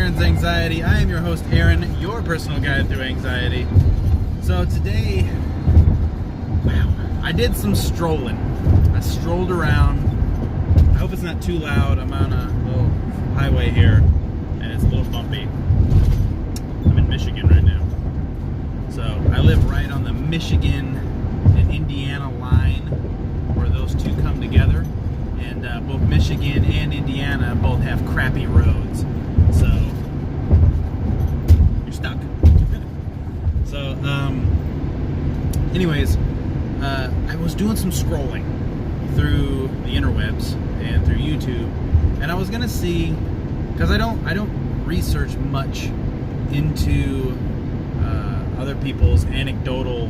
Aaron's Anxiety. I am your host, Aaron, your personal guide through anxiety. So today, wow, I did some strolling. I strolled around. I hope it's not too loud. I'm on a little highway here, and it's a little bumpy. I'm in Michigan right now. So I live right on the Michigan and Indiana line where those two come together. And both Michigan and Indiana both have crappy roads. So you're stuck. So anyways, I was doing some scrolling through the interwebs and through YouTube, and I was gonna see, because I don't research much into other people's anecdotal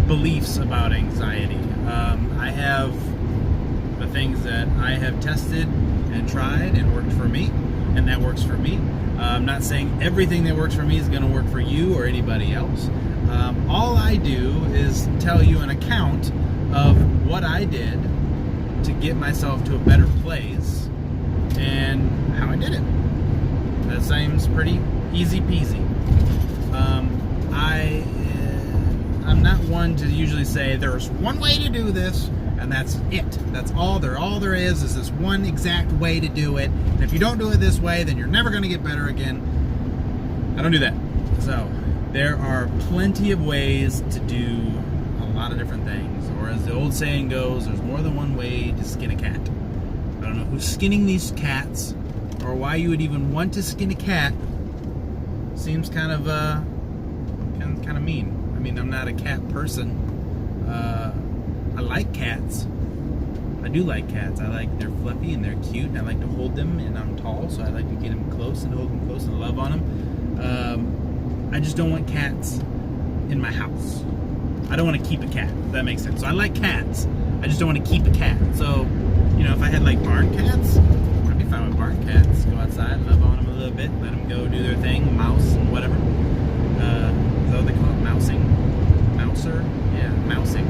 beliefs about anxiety. I have the things that I have tested and tried and worked for me, and that works for me. I'm not saying everything that works for me is going to work for you or anybody else. All I do is tell you an account of what I did to get myself to a better place and how I did it. That seems pretty easy peasy. I'm not one to usually say there's one way to do this and that's it. That's all there is this one exact way to do it. And if you don't do it this way, then you're never going to get better again. I don't do that. So there are plenty of ways to do a lot of different things. Or as the old saying goes, there's more than one way to skin a cat. I don't know who's skinning these cats or why you would even want to skin a cat. Seems kind of mean. I mean, I'm not a cat person. I like cats. I do like cats. They're fluffy and they're cute, and I like to hold them, and I'm tall, so I like to get them close and hold them close and love on them. I just don't want cats in my house. I don't want to keep a cat, if that makes sense. So I like cats. I just don't want to keep a cat. So, if I had like barn cats, I'd be fine with barn cats. Go outside, love on them a little bit, let them go do their thing, mouse and whatever. Is that what they call it? Mousing? Mouser? Yeah, mousing.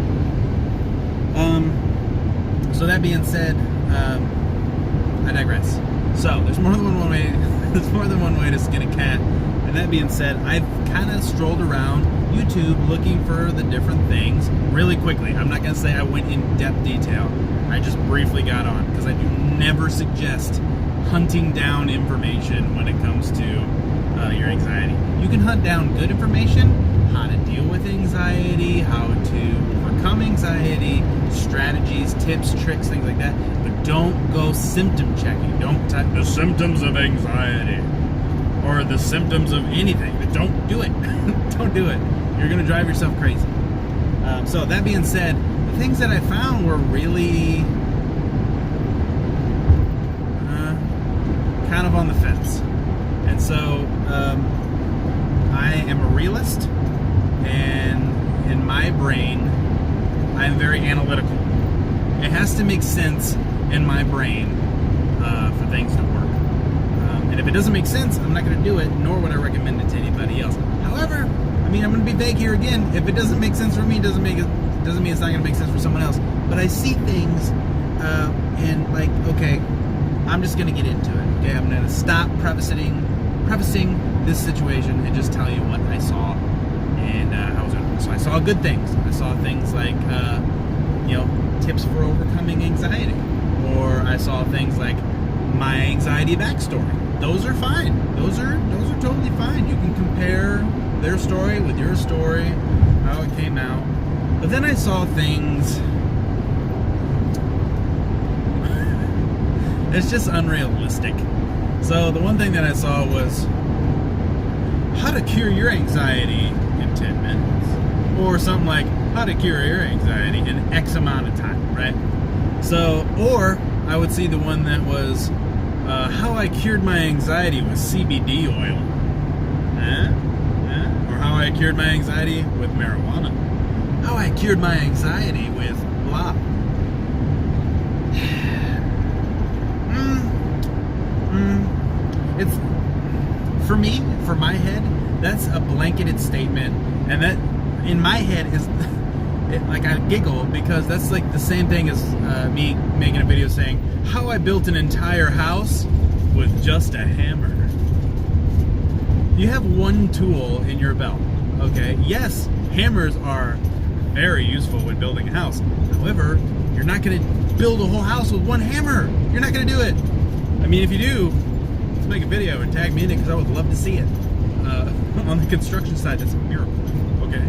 So that being said, I digress. So there's more than one way. There's more than one way to skin a cat. And that being said, I've kind of strolled around YouTube looking for the different things really quickly. I'm not going to say I went in depth detail. I just briefly got on because I do never suggest hunting down information when it comes to your anxiety. You can hunt down good information, how to deal with anxiety, how to overcome anxiety, strategies, tips, tricks, things like that. But don't go symptom checking. Don't type the symptoms of anxiety or the symptoms of anything. But don't do it. Don't do it. You're going to drive yourself crazy. So that being said, the things that I found were really kind of on the fence. And so I am a realist, and in my brain, I am very analytical. It has to make sense in my brain for things to work. And if it doesn't make sense, I'm not going to do it, nor would I recommend it to anybody else. However, I'm going to be vague here again. If it doesn't make sense for me, doesn't mean it's not going to make sense for someone else. But I see things, and okay, I'm just going to get into it. Okay, I'm going to stop prefacing this situation and just tell you what I saw and how I was doing. So I saw good things. I saw things like tips for overcoming anxiety, or I saw things like my anxiety backstory. Those are fine. Those are totally fine. You can compare their story with your story, how it came out. But then I saw things. It's just unrealistic. So the one thing that I saw was how to cure your anxiety in 10 minutes. Or something like how to cure your anxiety in X amount of time, right? So, or I would see the one that was how I cured my anxiety with CBD oil. Or how I cured my anxiety with marijuana. How I cured my anxiety with blah. It's, for me, for my head, that's a blanketed statement, and that in my head is like I giggle because that's like the same thing as me making a video saying how I built an entire house with just a hammer. You have one tool in your belt, okay? Yes, hammers are very useful when building a house. However, you're not going to build a whole house with one hammer. You're not going to do it. I mean, if you do, let's make a video and tag me in it because I would love to see it. On the construction side, that's a miracle, okay?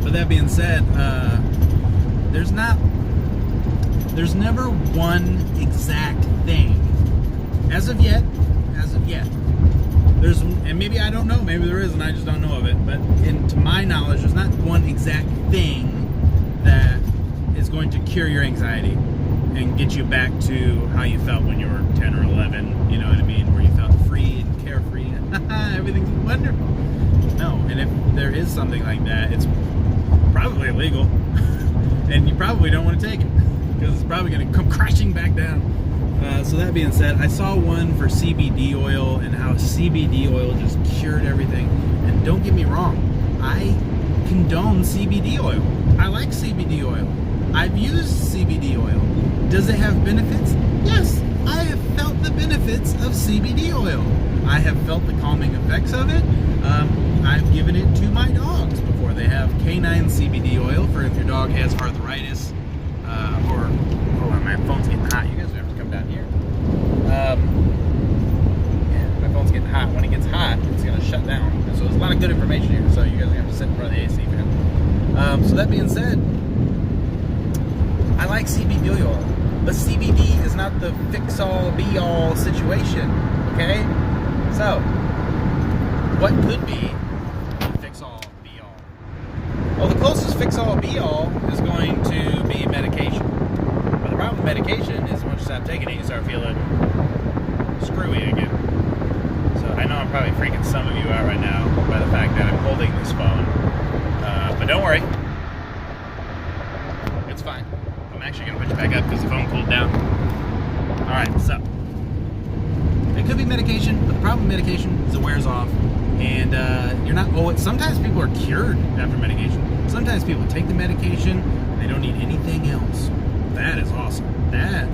But that being said, there's never one exact thing. As of yet, and maybe I don't know, maybe there is and I just don't know of it, but to my knowledge, there's not one exact thing that is going to cure your anxiety and get you back to how you felt when you were 10 or 11, you know what I mean, where you felt free and carefree and everything's wonderful. No, and if there is something like that, it's probably illegal and you probably don't want to take it because it's probably going to come crashing back down. So that being said, I saw one for CBD oil and how CBD oil just cured everything. And don't get me wrong, I condone CBD oil. I like CBD oil. I've used CBD oil. Does it have benefits? Yes, I have felt the benefits of CBD oil. I have felt the calming effects of it. I've given it to my dogs before. They have canine CBD oil for if your dog has arthritis or hold on, my phone's getting hot. You guys have to come down here. Yeah, my phone's getting hot. When it gets hot, it's going to shut down. And so there's a lot of good information here. So you guys are going to have to sit in front of the AC fan. So that being said, I like CBD oil, but CBD is not the fix-all, be-all situation. Okay, so what could be fix-all, be-all? Well, the closest fix-all, be-all is going to be medication. But the problem with medication is once you stop taking it, you start feeling screwy again. So I know I'm probably freaking some of you out right now by the fact that I'm holding this phone. But don't worry. It's fine. I'm actually going to put you back up because the phone cooled down. Alright, so it could be medication, but the problem with medication is it wears off. And you're not, sometimes people are cured after medication. Sometimes people take the medication and they don't need anything else. That is awesome. That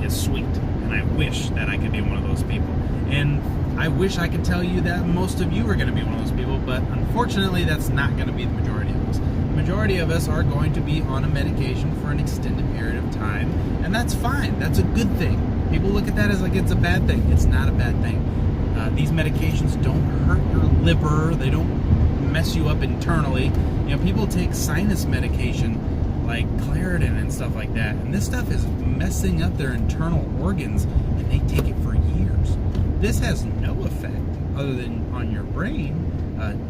is sweet. And I wish that I could be one of those people. And I wish I could tell you that most of you are going to be one of those people, but unfortunately that's not going to be the majority of us. The majority of us are going to be on a medication for an extended period of time, and that's fine. That's a good thing. People look at that as like it's a bad thing. It's not a bad thing. These medications don't hurt your liver. They don't mess you up internally. You know, people take sinus medication like Claritin and stuff like that, and this stuff is messing up their internal organs, and they take it for years. This has no effect other than on your brain,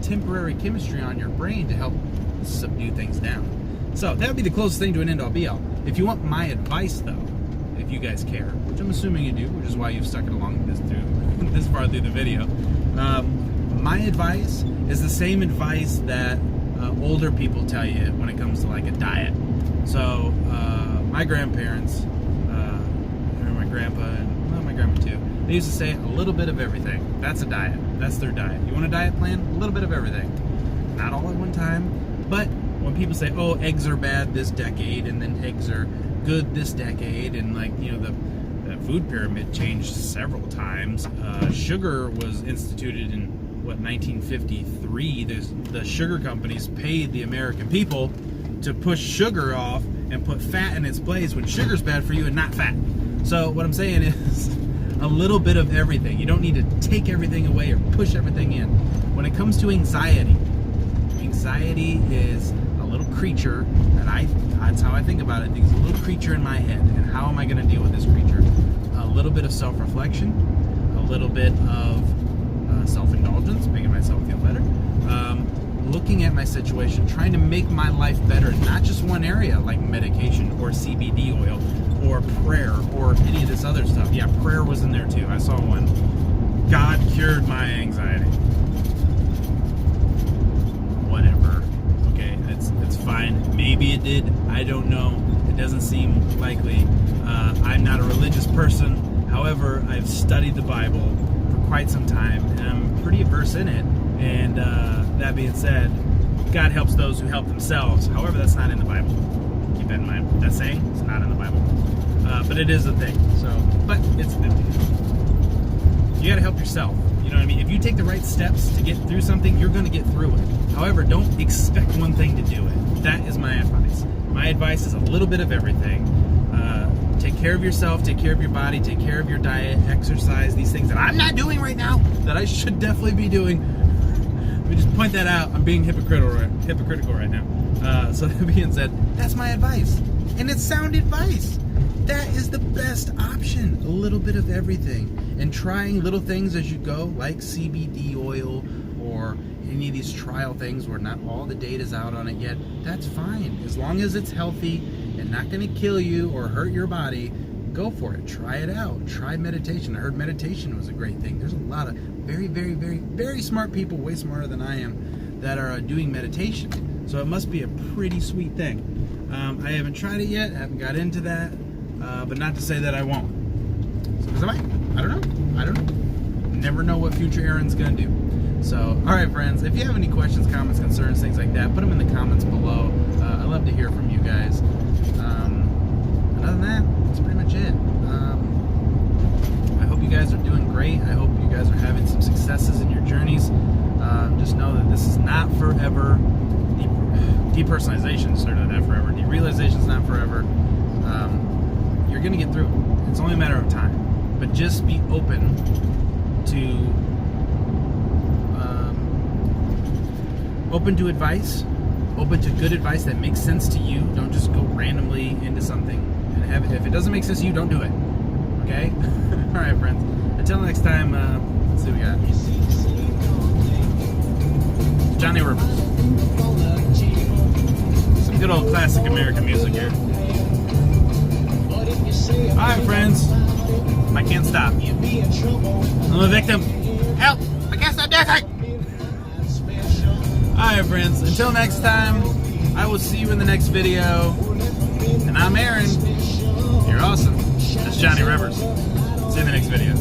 temporary chemistry on your brain to help subdue things down. So that would be the closest thing to an end-all be-all. If you want my advice, though, if you guys care, which I'm assuming you do, which is why you've stuck it along this far through the video, my advice is the same advice that older people tell you when it comes to like a diet. So my grandparents, or my grandpa, and well, my grandma too, they used to say a little bit of everything. That's a diet. That's their diet. You want a diet plan? A little bit of everything. Not all at one time, but when people say, oh, eggs are bad this decade, and then eggs are good this decade, and like, you know, the food pyramid changed several times. Sugar was instituted in, what, 1953. The sugar companies paid the American people to push sugar off and put fat in its place when sugar's bad for you and not fat. So what I'm saying is a little bit of everything. You don't need to take everything away or push everything in. When it comes to anxiety, anxiety is a little creature that's how I think about it. It's a little creature in my head, and how am I going to deal with this creature? A little bit of self-reflection, a little bit of self-indulgence, making myself feel better, looking at my situation, trying to make my life better, not just one area like medication or CBD oil or prayer or any of this other stuff. Yeah, prayer was in there too. I saw one. God cured my anxiety. Whatever. Okay, it's fine. Maybe it did. I don't know. It doesn't seem likely. I'm not a religious person. However, I've studied the Bible for quite some time, and I'm pretty versed in it. And that being said, God helps those who help themselves. However, that's not in the Bible. Keep that in mind. That saying, it's not in the Bible. But it is a thing. So, but it's a thing. You got to help yourself. You know what I mean? If you take the right steps to get through something, you're going to get through it. However, don't expect one thing to do it. That is my advice. My advice is a little bit of everything. Take care of yourself, take care of your body, take care of your diet, exercise, these things that I'm not doing right now that I should definitely be doing. Let me just point that out. I'm being hypocritical right now. So that being said, that's my advice. And it's sound advice. That is the best option. A little bit of everything. And trying little things as you go, like CBD oil or any of these trial things where not all the data's out on it yet, that's fine. As long as it's healthy and not going to kill you or hurt your body, go for it. Try it out. Try meditation. I heard meditation was a great thing. There's a lot of very, very, very, very smart people, way smarter than I am, that are doing meditation. So it must be a pretty sweet thing. I haven't tried it yet. I haven't got into that. But not to say that I won't. So, because I might. I don't know. Never know what future Aaron's going to do. So, all right, friends. If you have any questions, comments, concerns, things like that, put them in the comments below. I love to hear from you guys. And other than that, that's pretty much it. I hope you guys are doing great. I hope you guys are having some successes in your journeys. Just know that this is not forever. Depersonalization is certainly not forever. Derealization is not forever. You're going to get through it. It's only a matter of time. But just be open to advice, open to good advice that makes sense to you. Don't just go randomly into something. And if it doesn't make sense to you, don't do it. Okay? All right, friends. Until next time, let's see what we got. Johnny Rivers. Some good old classic American music here. Alright, friends. I can't stop. I'm a victim. Help! I can't stop dancing! Alright, friends. Until next time, I will see you in the next video. And I'm Aaron. You're awesome. That's Johnny Rivers. See you in the next video.